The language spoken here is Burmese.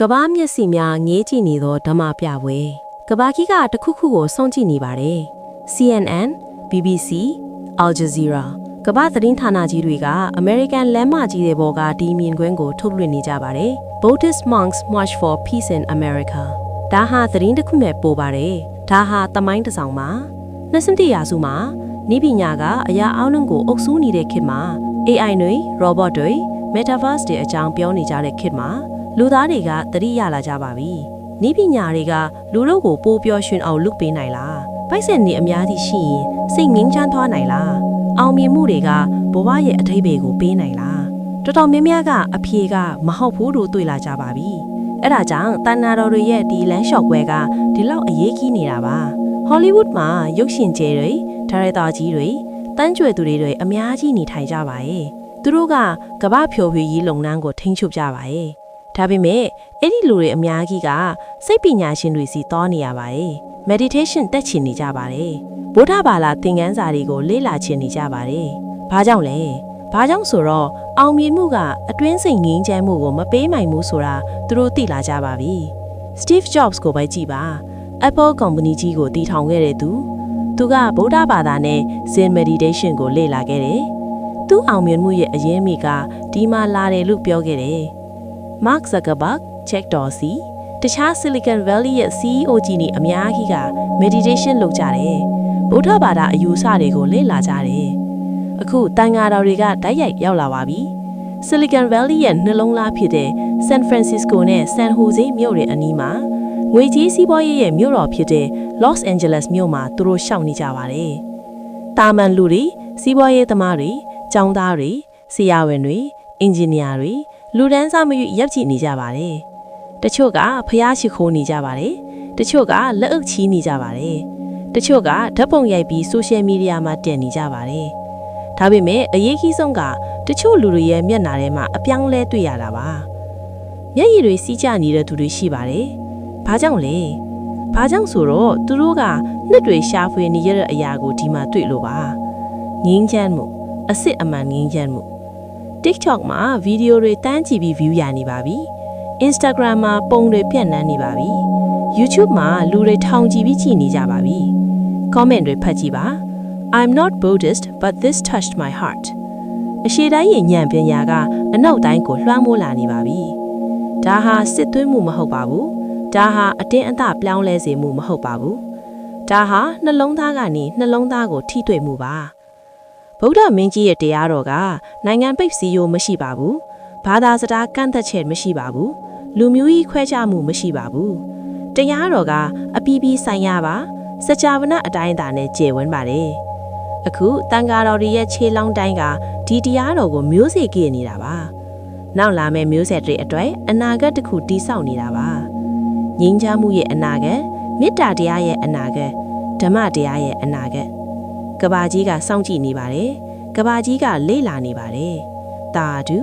ကဘာမျက်စိများငေးကြည့်နေသောဓမ္မပြပွဲကဘာကြီးကတခုခုကိုစောင့်ကြည့်နေပါတယ် CNN BBC Al Jazeera ကဘာသတင်းဌာနကြီးတွေက American လမ်းမကြီးတွေပေါ်ကဒီမြင်ကွင်းကိုထုတ်လွှင့်နေကြပါတယ် Buddhist monks march for peace in America ဒါဟာသတင်းတစ်ခုမဲ့ပို့ပါတယ်ဒါဟာသမိုင်းတစ်စောင်ပါ20ရာစုမှာနိပညာကအရာအလုံးကိုအုပ်စိုးနေတဲ့ခေတ်မှာ AI တွေ robot တွေ metaverse တွေအကြောင်းပြောနေကြတဲ့ခေတ်မှာလူသားတွေကသတိရလာကြပါပြီ။နိပညာတွေကလူတို့ကိုပိုးပြောရွှင်အောင်လုပ်ပေးနိုင်လား။ပိုက်ဆံနေအများကြီးရှိရင်စိတ်ငြိမ်းချမ်းသွားနိုင်လား။အောင်မြင်မှုတွေကဘဝရဲ့အထိပ္ပယ်ကိုပေးနိုင်လား။တော်တော်များများကအဖြေကမဟုတ်ဘူးလို့တွေ့လာကြပါပြီ။အဲ့ဒါကြောင့်တန်နာတော်တွေရဲ့ဒီလမ်းလျှောက်ပွဲကဒီလောက်အရေးကြီးနေတာပါ။ Hollywood မှာရုပ်ရှင်ကျယ်တွေဒါရိုက်တာကြီးတွေတန်းကြွယ်သူတွေအများကြီးနေထိုင်ကြပါရဲ့။သူတို့ကကမ္ဘာဖြိုဖြူကြီးလုပ်ငန်းကိုထိန်းချုပ်ကြပါရဲ့။ဒါပေမဲ့အဲ့ဒီလူတွေအများကြီးကစိတ်ပညာရှင်တွေစီတောနေရပါတယ် meditation တက်ချင်နေကြပါတယ်ဗုဒ္ဓဘာသာသင်ခန်းစာတွေကိုလေ့လာချင်နေကြပါတယ်ဘာကြောင့်လဲဘာကြောင့်ဆိုတော့အောင်မြင်မှုကအတွင်းစိတ်ငြိမ်းချမ်းမှုကိုမပေးနိုင်ဘူးဆိုတာသူတို့သိလာကြပါပြီ Steve Jobs ကိုပဲကြည့်ပါ Apple Company ကြီးကိုတည်ထောင်ခဲ့တဲ့သူကဗုဒ္ဓဘာသာနဲ့ Zen meditation ကိုလေ့လာခဲ့တယ်သူအောင်မြင်မှုရဲ့အရင်းမိကဒီမှာလာတယ်လို့ပြောခဲ့တယ်Mark Zuckerberg, Jack Dorsey တခြား Silicon Valley ရဲ့ CEO ကြီးတွေအများကြီးက meditation လုပ်ကြတယ်။ဗုဒ္ဓဘာသာအယူအဆတွေကိုလေ့လာကြတယ်။အခုတန်ဃာတော်တွေကတိုက်ရိုက်ရောက်လာပါပြီ။ Silicon Valley ရဲ့နှလုံးသားဖြစ်တဲ့ San Francisco နဲ့ San Jose မြို့တွေအနီးမှာငွေကြေးစီးပွားရေးရဲ့မြို့တော်ဖြစ်တဲ့ Los Angeles မြို့မှာသူတို့ရှောက်နေကြပါတယ်။တာမန်လူတွေစီးပွားရေးသမားတွေကျောင်းသားတွေဆရာဝန်တွေအင်ဂျင်နီယာတွေလူတန်းစားမရွေးရပ်ကြည့်နေကြပါတယ်။တချို့ကဖျားရှိခိုးနေကြပါတယ်။တချို့ကလက်အုပ်ချီးနေကြပါတယ်။တချို့ကဓာတ်ပုံရိုက်ပြီးဆိုရှယ်မီဒီယာမှာတင်နေကြပါတယ်။ဒါပေမဲ့အရေးကြီးဆုံးကတချို့လူတွေရဲ့မျက်နှာထဲမှာအပြောင်းလဲတွေ့ရတာပါ။မျက်ရည်တွေစီးကျနေတဲ့သူတွေရှိပါတယ်။ဘာကြောင့်လဲ။ဘာကြောင့်ဆိုတော့သူတို့ကနှစ်တွေရှာဖွေနေရတဲ့အရာကိုဒီမှာတွေ့လို့ပါ။ငြင်းချမ်းမှုအစစ်အမှန်ငြင်းချမ်းမှုTikTok မှာဗီဒီယိုတွေတန်းကြည့်ပြီး view ရနေပါပြီ။ Instagram မှာပုံတွေပြန့်နှံ့နေပါပြီ။ YouTube မှာလူတွေထောင်ကြည့်ပြီးကြည့်နေကြပါပြီ။ Comment တွေဖတ်ကြည့်ပါ။ I'm not Buddhist but this touched my heart. အရှိတိုင်းရဲ့ဉာဏ်ပညာကအနောက်တိုင်းကိုလွှမ်းမိုးလာနေပါပြီ။ဒါဟာစစ်သွင်းမှုမဟုတ်ပါဘူး။ဒါဟာအတင်းအသပြောင်းလဲစေမှုမဟုတ်ပါဘူး။ဒါဟာနှလုံးသားကနေနှလုံးသားကိုထိတွေ့မှုပါ။ဗုဒ္ဓမင်းကြီးရဲ့တရားတော်ကနိုင်ငံပိတ်စည်းရိုးမရှိပါဘူး။ဘာသာစကားကန့်သက်ချက်မရှိပါဘူး။လူမျိုးကြီးခွဲခြားမှုမရှိပါဘူး။တရားတော်ကအပီးပီးဆိုင်ရပါစကြဝဠာအတိုင်းအတာနဲ့ကျေဝန်းပါတယ်။အခုတန်ဃာတော်တွေရဲ့ခြေလောင်းတိုင်းကဒီတရားတော်ကိုမျိုးစေ့ကြည့်နေတာပါ။နောက်လာမယ့်မျိုးဆက်တွေအတွက်အနာဂတ်တစ်ခုတည်ဆောက်နေတာပါ။ငြိမ်းချမ်းမှုရဲ့အနာဂတ်မေတ္တာတရားရဲ့အနာဂတ်ဓမ္မတရားရဲ့အနာဂတ်ကဘာကြီးကစောင့်ကြည့်နေပါတယ်ကဘာကြီးကလေ့လာနေပါတယ်တာဒု